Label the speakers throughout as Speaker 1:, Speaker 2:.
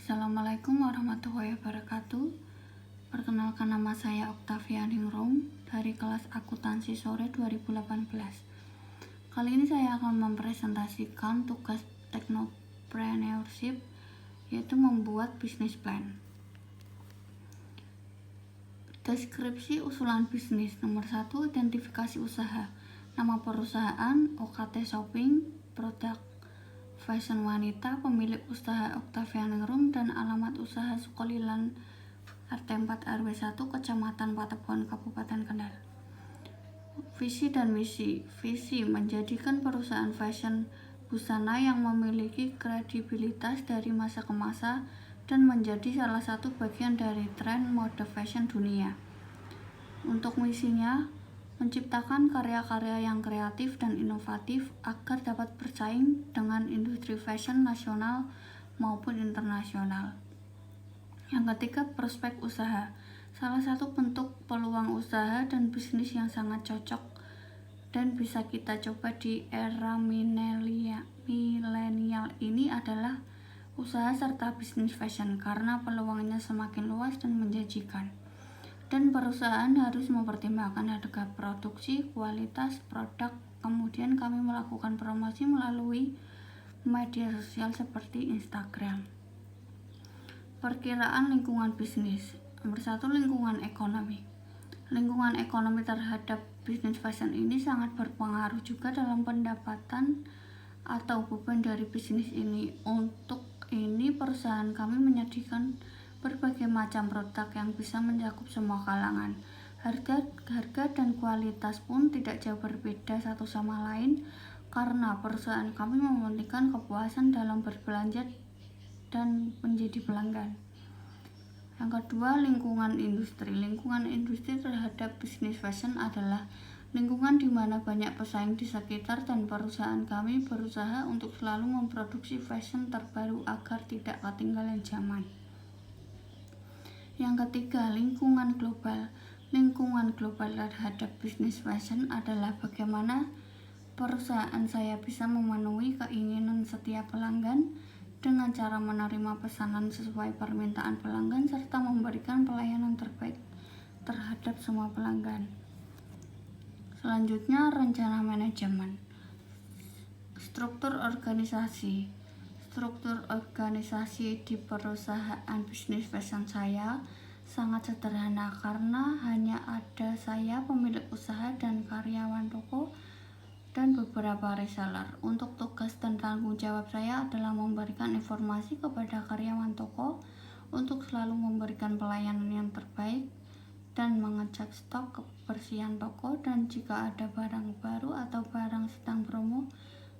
Speaker 1: Assalamualaikum warahmatullahi wabarakatuh. Perkenalkan, nama saya Octavia Ningrum dari kelas akuntansi sore 2018. Kali ini saya akan mempresentasikan tugas technopreneurship, yaitu membuat bisnis plan. Deskripsi usulan bisnis. Nomor 1, identifikasi usaha. Nama perusahaan OKT Shopping, produk fashion wanita, pemilik usaha Octavia Ningrum, dan alamat usaha Sukolilan RT 4 RW 1 Kecamatan Patebuan Kabupaten Kendal. Visi dan misi. Visi menjadikan perusahaan fashion busana yang memiliki kredibilitas dari masa ke masa dan menjadi salah satu bagian dari tren mode fashion dunia. Untuk misinya, menciptakan karya-karya yang kreatif dan inovatif agar dapat bersaing dengan industri fashion nasional maupun internasional. Yang ketiga, prospek usaha. Salah satu bentuk peluang usaha dan bisnis yang sangat cocok dan bisa kita coba di era milenial ini adalah usaha serta bisnis fashion, karena peluangnya semakin luas dan menjanjikan. Dan perusahaan harus mempertimbangkan harga produksi, kualitas produk. Kemudian kami melakukan promosi melalui media sosial seperti Instagram. Perkiraan lingkungan bisnis. Nomor 1, lingkungan ekonomi. Lingkungan ekonomi terhadap bisnis fashion ini sangat berpengaruh juga dalam pendapatan atau beban dari bisnis ini. Untuk ini, perusahaan kami menyajikan berbagai macam produk yang bisa mencakup semua kalangan. Harga dan kualitas pun tidak jauh berbeda satu sama lain, karena perusahaan kami mementingkan kepuasan dalam berbelanja dan menjadi pelanggan. Yang kedua, lingkungan industri. Lingkungan industri terhadap bisnis fashion adalah lingkungan di mana banyak pesaing di sekitar, dan perusahaan kami berusaha untuk selalu memproduksi fashion terbaru agar tidak ketinggalan zaman. Yang ketiga, lingkungan global. Lingkungan global terhadap bisnis fashion adalah bagaimana perusahaan saya bisa memenuhi keinginan setiap pelanggan dengan cara menerima pesanan sesuai permintaan pelanggan serta memberikan pelayanan terbaik terhadap semua pelanggan. Selanjutnya, rencana manajemen. Struktur organisasi. Struktur organisasi di perusahaan bisnis fashion saya sangat sederhana, karena hanya ada saya, pemilik usaha, dan karyawan toko, dan beberapa reseller. Untuk tugas dan tanggung jawab saya adalah memberikan informasi kepada karyawan toko untuk selalu memberikan pelayanan yang terbaik dan mengecek stok, kebersihan toko, dan jika ada barang baru atau barang sedang promo,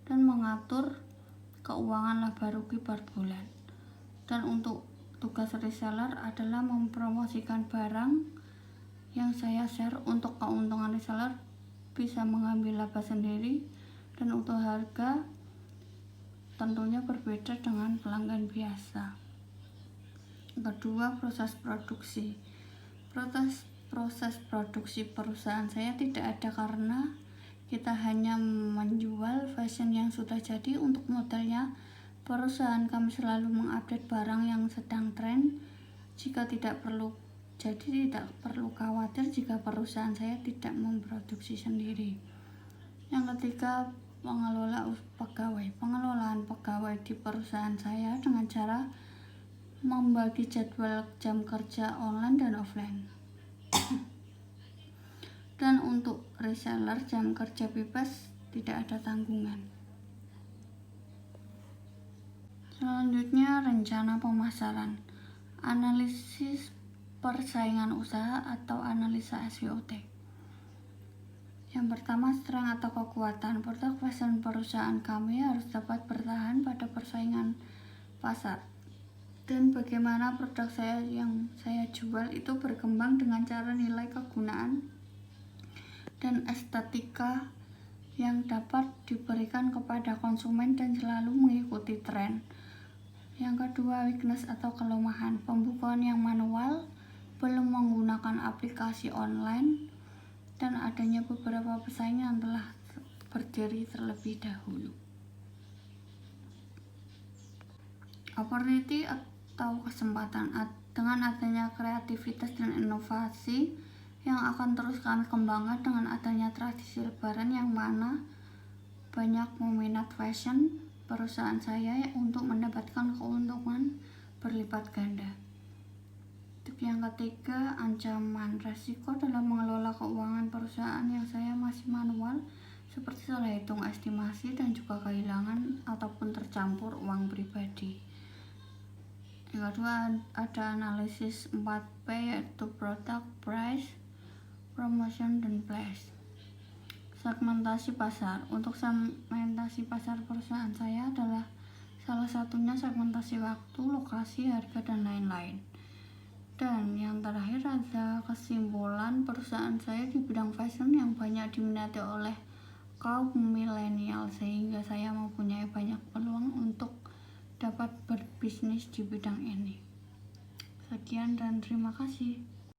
Speaker 1: dan mengatur keuangan laba rugi per bulan. Dan untuk tugas reseller adalah mempromosikan barang yang saya share. Untuk keuntungan reseller bisa mengambil laba sendiri, dan untuk harga tentunya berbeda dengan pelanggan biasa. Kedua, proses produksi. Proses produksi perusahaan saya tidak ada, karena kita hanya menjual fashion yang sudah jadi. Untuk modelnya, perusahaan kami selalu mengupdate barang yang sedang tren. Tidak perlu khawatir jika perusahaan saya tidak memproduksi sendiri. Yang ketiga, pengelolaan pegawai di perusahaan saya dengan cara membagi jadwal jam kerja online dan offline. Dan untuk reseller, jam kerja bebas, tidak ada tanggungan. Selanjutnya, rencana pemasaran. Analisis persaingan usaha atau analisa SWOT. Yang pertama, strength atau kekuatan. Produk fashion perusahaan kami harus dapat bertahan pada persaingan pasar. Dan bagaimana produk saya yang saya jual itu berkembang dengan cara nilai kegunaan dan estetika yang dapat diberikan kepada konsumen dan selalu mengikuti tren. Yang kedua, weakness atau kelemahan. Pembukuan yang manual, belum menggunakan aplikasi online, dan adanya beberapa pesaing yang telah berdiri terlebih dahulu. Opportunity tahu kesempatan. Dengan adanya kreativitas dan inovasi yang akan terus kami kembangkan dengan adanya tradisi lebaran yang mana banyak peminat fashion, perusahaan saya untuk mendapatkan keuntungan berlipat ganda. Tip yang ketiga, ancaman resiko dalam mengelola keuangan perusahaan yang saya masih manual, seperti salah hitung estimasi dan juga kehilangan ataupun tercampur uang pribadi. Yang kedua, ada analisis 4P, yaitu product, price, promotion, dan place. Segmentasi pasar. Untuk segmentasi pasar perusahaan saya adalah salah satunya segmentasi waktu, lokasi, harga, dan lain-lain. Dan yang terakhir ada kesimpulan perusahaan saya di bidang fashion yang banyak diminati oleh kaum milenial, sehingga saya mempunyai banyak peluang untuk dapat berbisnis di bidang ini. Sekian dan terima kasih.